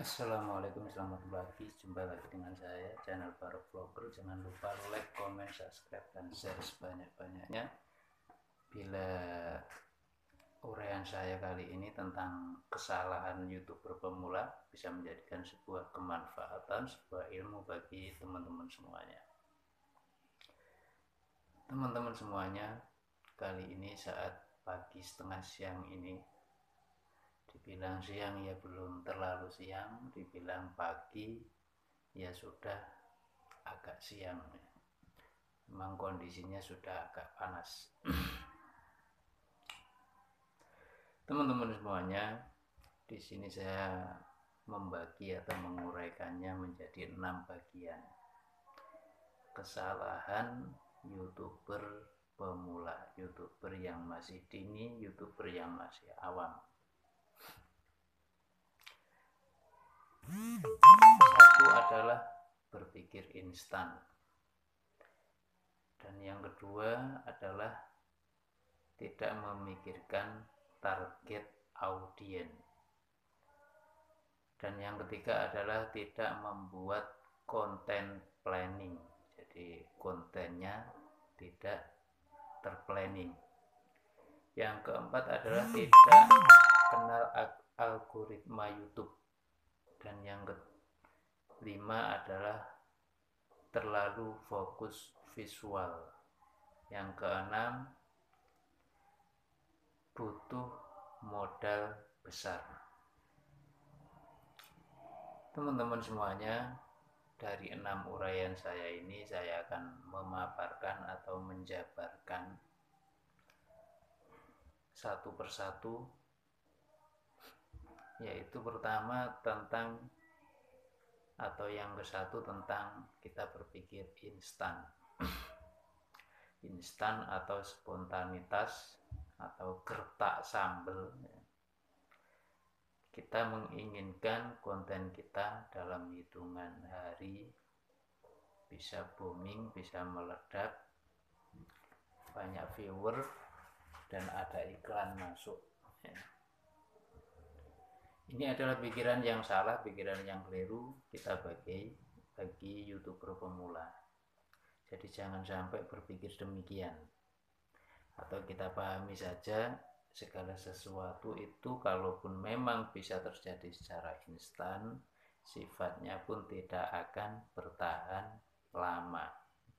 Assalamualaikum, selamat pagi. Jumpa lagi dengan saya, channel para vlogger. Jangan lupa like, comment, subscribe, dan share sebanyak-banyaknya. Bila uraian saya kali ini tentang kesalahan YouTuber pemula bisa menjadikan sebuah kemanfaatan, sebuah ilmu bagi teman-teman semuanya. Teman-teman semuanya, kali ini saat pagi setengah siang ini, dibilang siang ya belum terlalu siang, dibilang pagi ya sudah agak siang. Memang kondisinya sudah agak panas. Teman-teman semuanya, di sini saya membagi atau menguraikannya menjadi 6 bagian. Kesalahan YouTuber pemula, YouTuber yang masih dini, YouTuber yang masih awam. Satu adalah berpikir instan. Dan yang kedua adalah tidak memikirkan target audiens. Dan yang ketiga adalah tidak membuat konten planning. Jadi kontennya tidak terplanning. Yang keempat adalah tidak kenal algoritma YouTube. Dan yang kelima adalah terlalu fokus visual. Yang keenam, butuh modal besar. Teman-teman semuanya, dari 6 uraian saya ini saya akan memaparkan atau menjabarkan satu persatu, yaitu pertama tentang atau yang ke-1 tentang kita berpikir instan. Instan atau spontanitas atau gertak sambel. Kita menginginkan konten kita dalam hitungan hari bisa booming, bisa meledak, banyak viewer, dan ada iklan masuk. Ini adalah pikiran yang salah, pikiran yang keliru kita bagi YouTuber pemula. Jadi jangan sampai berpikir demikian. Atau kita pahami saja segala sesuatu itu kalaupun memang bisa terjadi secara instan, sifatnya pun tidak akan bertahan lama.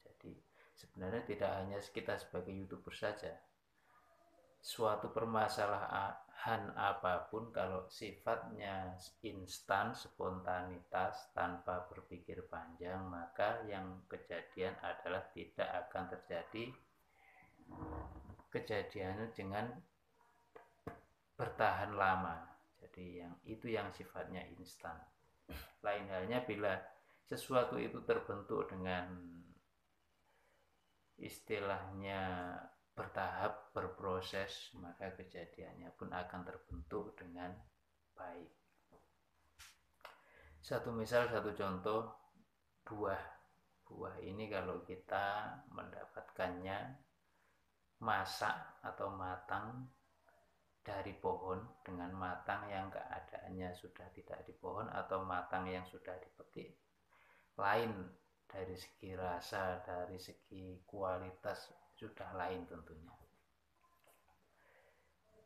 Jadi sebenarnya tidak hanya kita sebagai YouTuber saja. Suatu permasalahan apapun kalau sifatnya instan, spontanitas, tanpa berpikir panjang, maka yang kejadian adalah tidak akan terjadi kejadiannya dengan bertahan lama. Jadi yang sifatnya instan. Lain halnya bila sesuatu itu terbentuk dengan istilahnya bertahap, berproses, maka kejadiannya pun akan terbentuk dengan baik. Satu misal, satu contoh, buah ini kalau kita mendapatkannya masak atau matang dari pohon dengan matang yang keadaannya sudah tidak di pohon atau matang yang sudah dipetik, lain dari segi rasa, dari segi kualitas sudah lain tentunya.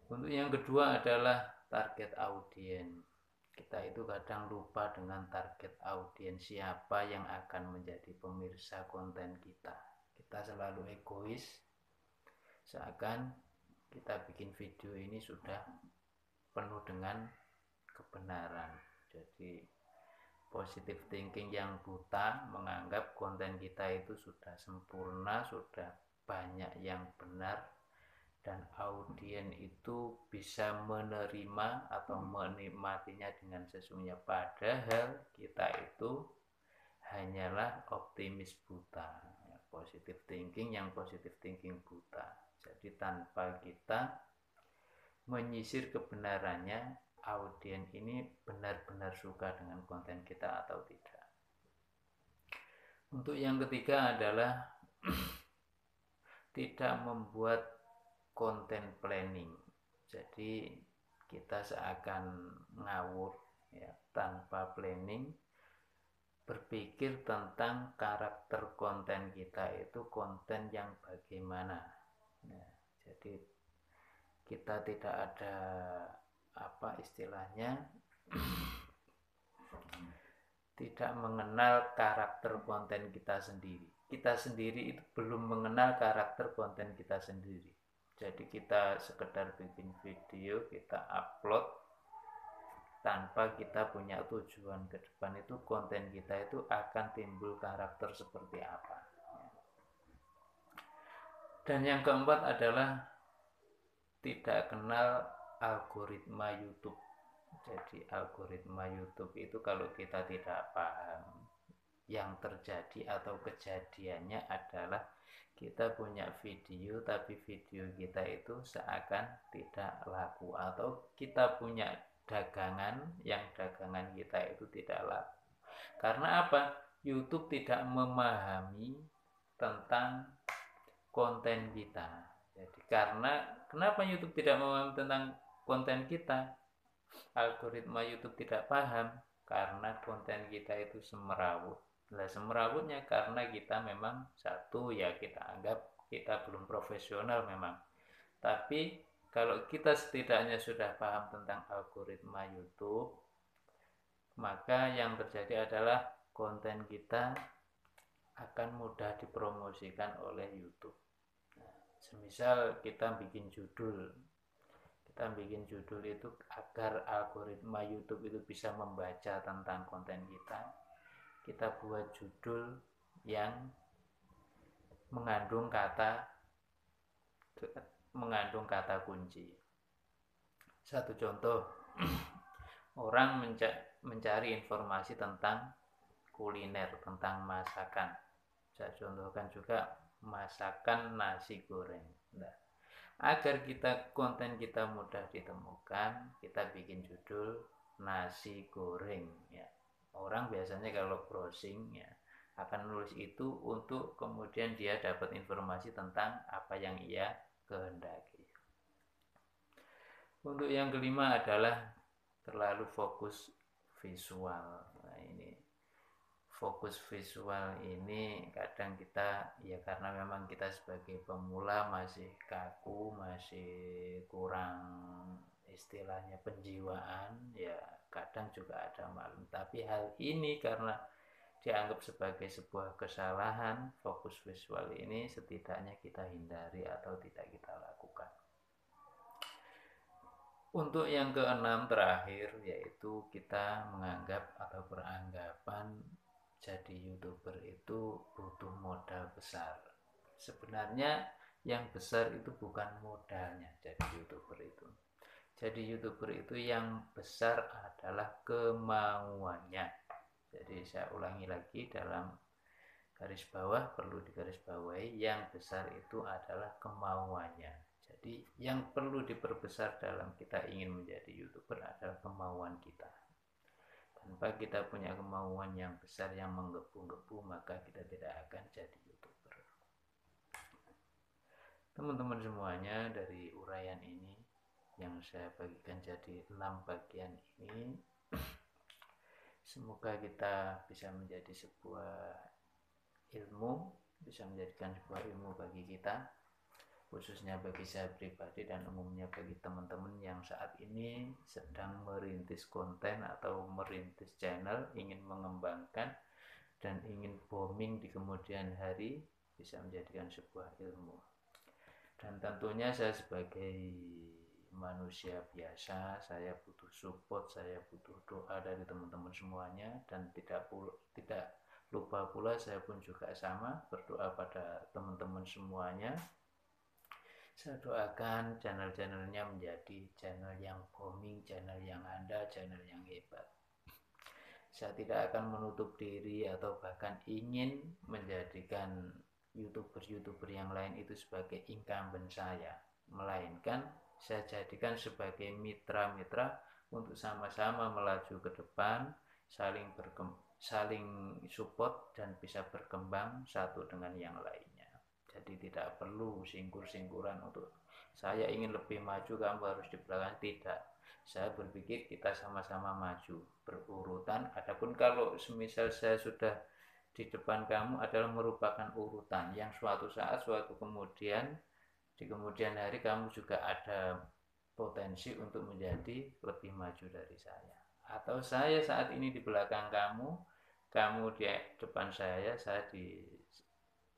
Untuk yang kedua adalah target audiens. Kita itu kadang lupa dengan target audiens, siapa yang akan menjadi pemirsa konten kita. Kita selalu egois, seakan kita bikin video ini sudah penuh dengan kebenaran. Jadi positive thinking yang buta menganggap konten kita itu sudah sempurna, sudah banyak yang benar, dan audiens itu bisa menerima atau menikmatinya dengan sesungguhnya. Padahal kita itu hanyalah optimis buta, positive thinking yang positive thinking buta. Jadi tanpa kita menyisir kebenarannya, audiens ini benar-benar suka dengan konten kita atau tidak. Untuk yang ketiga adalah tidak membuat konten planning. Jadi kita seakan ngawur, ya, tanpa planning, berpikir tentang karakter konten kita itu konten yang bagaimana. Nah, jadi kita tidak ada apa istilahnya tidak mengenal karakter konten kita sendiri. Kita sendiri itu belum mengenal karakter konten kita sendiri. Jadi kita sekedar bikin video, kita upload tanpa kita punya tujuan ke depan itu konten kita itu akan timbul karakter seperti apa. Dan yang keempat adalah tidak kenal algoritma YouTube. Jadi algoritma YouTube itu kalau kita tidak paham, yang terjadi atau kejadiannya adalah kita punya video tapi video kita itu seakan tidak laku, atau kita punya dagangan yang dagangan kita itu tidak laku. Karena apa? YouTube tidak memahami tentang konten kita. Jadi kenapa YouTube tidak memahami tentang konten kita? Algoritma YouTube tidak paham karena konten kita itu semerawut. Nah, semerawutnya karena kita memang satu ya, kita anggap kita belum profesional memang. Tapi kalau kita setidaknya sudah paham tentang algoritma YouTube, maka yang terjadi adalah konten kita akan mudah dipromosikan oleh YouTube. Nah, semisal kita bikin judul itu agar algoritma YouTube itu bisa membaca tentang konten kita buat judul yang mengandung kata kunci. Satu contoh, orang mencari informasi tentang kuliner, tentang masakan. Saya contohkan juga masakan nasi goreng. Nah, agar konten kita mudah ditemukan, kita bikin judul nasi goreng ya. Orang biasanya kalau browsing ya akan nulis itu untuk kemudian dia dapat informasi tentang apa yang ia kehendaki. Untuk yang kelima adalah terlalu fokus visual. Nah, ini fokus visual ini kadang kita ya karena memang kita sebagai pemula masih kaku, masih kurang istilahnya penjiwaan ya, kadang juga ada malu. Tapi hal ini karena dianggap sebagai sebuah kesalahan, fokus visual ini setidaknya kita hindari atau tidak kita lakukan. Untuk yang keenam terakhir, yaitu kita menganggap atau beranggapan jadi YouTuber itu butuh modal besar. Sebenarnya yang besar itu bukan modalnya jadi YouTuber itu. Jadi YouTuber itu yang besar adalah kemauannya. Jadi saya ulangi lagi, dalam garis bawah perlu digarisbawahi, yang besar itu adalah kemauannya. Jadi yang perlu diperbesar dalam kita ingin menjadi YouTuber adalah kemauan kita. Tanpa kita punya kemauan yang besar yang menggebu-gebu, maka kita tidak akan jadi YouTuber. Teman-teman semuanya, dari uraian ini yang saya bagikan jadi 6 bagian ini, semoga kita bisa menjadi sebuah ilmu, bisa menjadikan sebuah ilmu bagi kita, khususnya bagi saya pribadi dan umumnya bagi teman-teman yang saat ini sedang merintis konten atau merintis channel, ingin mengembangkan dan ingin booming di kemudian hari, bisa menjadikan sebuah ilmu. Dan tentunya saya sebagai manusia biasa, saya butuh support, saya butuh doa dari teman-teman semuanya, dan tidak lupa pula saya pun juga sama berdoa pada teman-teman semuanya. Saya doakan channel-channelnya menjadi channel yang booming, channel yang andal, channel yang hebat. Saya tidak akan menutup diri atau bahkan ingin menjadikan YouTuber yang lain itu sebagai incumbent saya, melainkan saya jadikan sebagai mitra-mitra untuk sama-sama melaju ke depan, saling support dan bisa berkembang satu dengan yang lainnya. Jadi tidak perlu singkur-singkuran untuk saya ingin lebih maju, kamu harus di belakang. Tidak, Saya berpikir kita sama-sama maju berurutan. Adapun kalau semisal saya sudah di depan kamu adalah merupakan urutan yang suatu saat, suatu kemudian, di kemudian hari kamu juga ada potensi untuk menjadi lebih maju dari saya. Atau saya saat ini di belakang kamu, kamu di depan saya di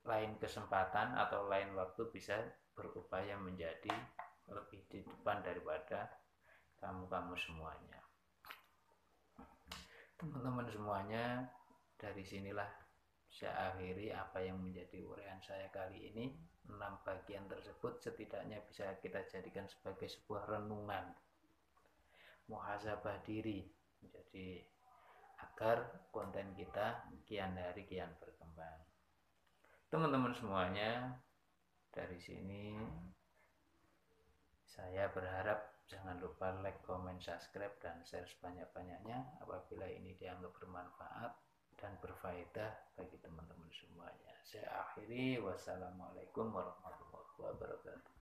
lain kesempatan atau lain waktu bisa berupaya menjadi lebih di depan daripada kamu semuanya. Teman-teman semuanya, dari sinilah saya akhiri apa yang menjadi uraian saya kali ini. 6 bagian tersebut setidaknya bisa kita jadikan sebagai sebuah renungan muhasabah diri, jadi agar konten kita kian hari kian berkembang. Teman-teman semuanya, dari sini saya berharap jangan lupa like, comment, subscribe, dan share sebanyak-banyaknya apabila ini dianggap bermanfaat dan berfaedah bagi teman-teman semuanya. Saya akhiri, wassalamualaikum warahmatullahi wabarakatuh.